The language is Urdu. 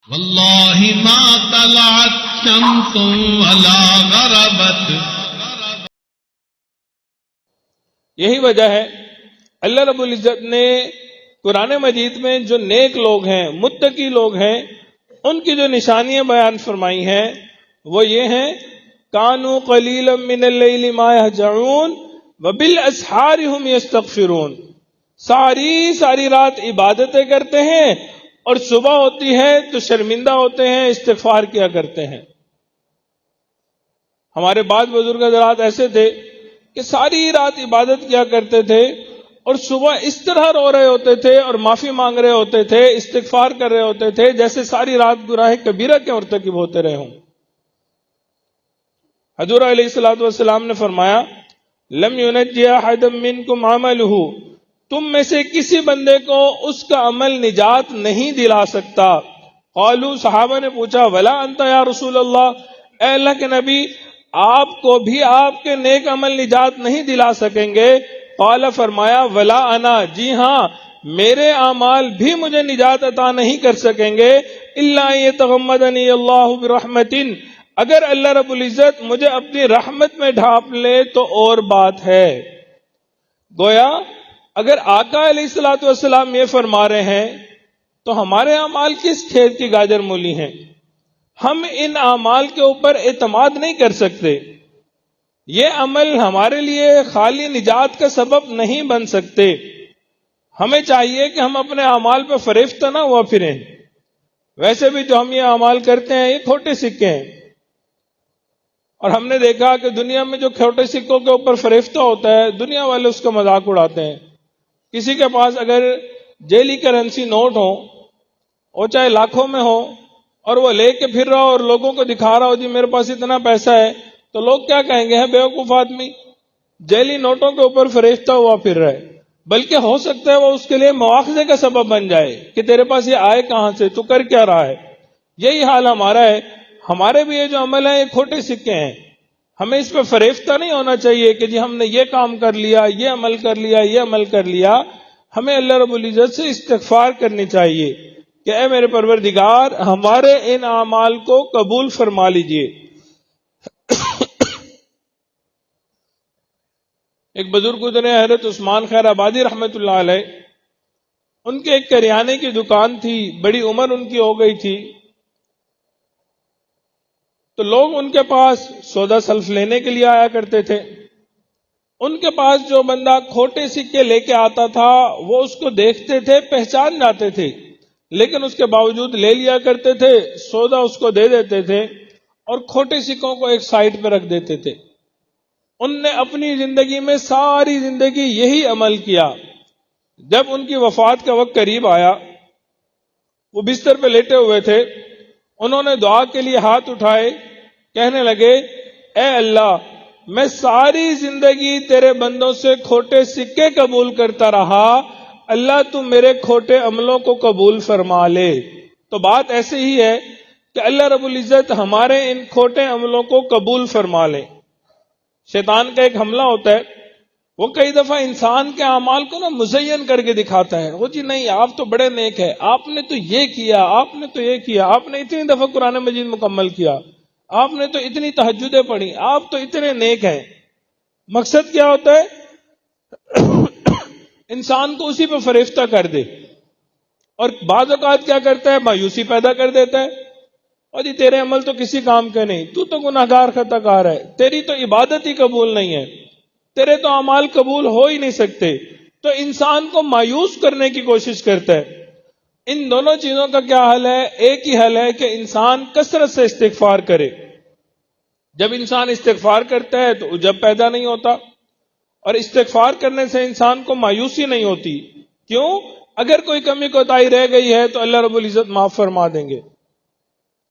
واللہ ما طلعت شمس ولا غربت. یہی وجہ ہے اللہ رب العزت نے قرآن مجید میں جو نیک لوگ ہیں، متقی لوگ ہیں، ان کی جو نشانیاں بیان فرمائی ہیں وہ یہ ہیں: کانوا قلیلا من اللیل ما یہجعون وبالاسحار هم یستغفرون. ساری رات عبادتیں کرتے ہیں اور صبح ہوتی ہے تو شرمندہ ہوتے ہیں، استغفار کیا کرتے ہیں. ہمارے بعض بزرگ حضرات ایسے تھے کہ ساری رات عبادت کیا کرتے تھے اور صبح اس طرح رو رہے ہوتے تھے اور معافی مانگ رہے ہوتے تھے، استغفار کر رہے ہوتے تھے جیسے ساری رات گناہ کبیرہ کے مرتکب ہوتے رہے ہوں. حضور علیہ الصلوۃ والسلام نے فرمایا: لم ينجي احد منكم عمله، تم میں سے کسی بندے کو اس کا عمل نجات نہیں دلا سکتا. قالوا، صحابہ نے پوچھا: ولا انت یا رسول اللہ، اے اللہ کے نبی آپ کو بھی آپ کے نیک عمل نجات نہیں دلا سکیں گے؟ قال، فرمایا: ولا انا، جی ہاں میرے اعمال بھی مجھے نجات عطا نہیں کر سکیں گے، الا یتغمدنی اللہ برحمت، اگر اللہ رب العزت مجھے اپنی رحمت میں ڈھانپ لے تو اور بات ہے. گویا اگر آقا علیہ الصلوۃ والسلام یہ فرما رہے ہیں تو ہمارے اعمال کس کھیت کی گاجر مولی ہیں؟ ہم ان اعمال کے اوپر اعتماد نہیں کر سکتے. یہ عمل ہمارے لیے خالی نجات کا سبب نہیں بن سکتے. ہمیں چاہیے کہ ہم اپنے اعمال پہ فریفتہ نہ ہوا پھریں. ویسے بھی جو ہم یہ اعمال کرتے ہیں یہ کھوٹے سکے ہیں، اور ہم نے دیکھا کہ دنیا میں جو کھوٹے سکوں کے اوپر فریفتہ ہوتا ہے دنیا والے اس کا مذاق اڑاتے ہیں. کسی کے پاس اگر جیلی کرنسی نوٹ ہو، وہ چاہے لاکھوں میں ہو، اور وہ لے کے پھر رہا ہو اور لوگوں کو دکھا رہا ہو جی میرے پاس اتنا پیسہ ہے، تو لوگ کیا کہیں گے؟ ہے بیوقوف آدمی، جیلی نوٹوں کے اوپر فریفتہ ہوا پھر رہا ہے. بلکہ ہو سکتا ہے وہ اس کے لیے مواخذے کا سبب بن جائے کہ تیرے پاس یہ آئے کہاں سے، تو کر کیا رہا ہے. یہی حال ہمارا ہے. ہمارے بھی یہ جو عمل ہیں یہ کھوٹے سکے ہیں. ہمیں اس پہ فریفتہ نہیں ہونا چاہیے کہ جی ہم نے یہ کام کر لیا، یہ عمل کر لیا، یہ عمل کر لیا. ہمیں اللہ رب العزت سے استغفار کرنی چاہیے کہ اے میرے پروردگار ہمارے ان اعمال کو قبول فرما لیجئے. ایک بزرگ گزرے حضرت عثمان خیر آبادی رحمت اللہ علیہ، ان کے ایک کریانے کی دکان تھی، بڑی عمر ان کی ہو گئی تھی، تو لوگ ان کے پاس سودا سلف لینے کے لیے آیا کرتے تھے. ان کے پاس جو بندہ کھوٹے سکے لے کے آتا تھا وہ اس کو دیکھتے تھے، پہچان جاتے تھے، لیکن اس کے باوجود لے لیا کرتے تھے، سودا اس کو دے دیتے تھے اور کھوٹے سکوں کو ایک سائڈ پہ رکھ دیتے تھے. ان نے اپنی زندگی میں ساری زندگی یہی عمل کیا. جب ان کی وفات کا وقت قریب آیا، وہ بستر پہ لیٹے ہوئے تھے، انہوں نے دعا کے لیے ہاتھ اٹھائے، کہنے لگے: اے اللہ میں ساری زندگی تیرے بندوں سے کھوٹے سکے قبول کرتا رہا، اللہ تو میرے کھوٹے عملوں کو قبول فرما لے. تو بات ایسے ہی ہے کہ اللہ رب العزت ہمارے ان کھوٹے عملوں کو قبول فرما لے. شیطان کا ایک حملہ ہوتا ہے، وہ کئی دفعہ انسان کے اعمال کو مزین کر کے دکھاتا ہے. وہ جی نہیں آپ تو بڑے نیک ہیں، آپ نے تو یہ کیا، آپ نے تو یہ کیا، آپ نے اتنی دفعہ قرآن مجید مکمل کیا، آپ نے تو اتنی تہجدیں پڑھی، آپ تو اتنے نیک ہیں. مقصد کیا ہوتا ہے؟ انسان کو اسی پہ فریفتہ کر دے، اور بعض اوقات کیا کرتا ہے؟ مایوسی پیدا کر دیتا ہے. اور جی تیرے عمل تو کسی کام کے نہیں، تو تو گناہگار خطا کار ہے، تیری تو عبادت ہی قبول نہیں ہے، تیرے تو اعمال قبول ہو ہی نہیں سکتے. تو انسان کو مایوس کرنے کی کوشش کرتا ہے. ان دونوں چیزوں کا کیا حل ہے؟ ایک ہی حل ہے کہ انسان کثرت سے استغفار کرے. جب انسان استغفار کرتا ہے تو عجب پیدا نہیں ہوتا، اور استغفار کرنے سے انسان کو مایوسی نہیں ہوتی. کیوں؟ اگر کوئی کمی کوتاہی رہ گئی ہے تو اللہ رب العزت معاف فرما دیں گے.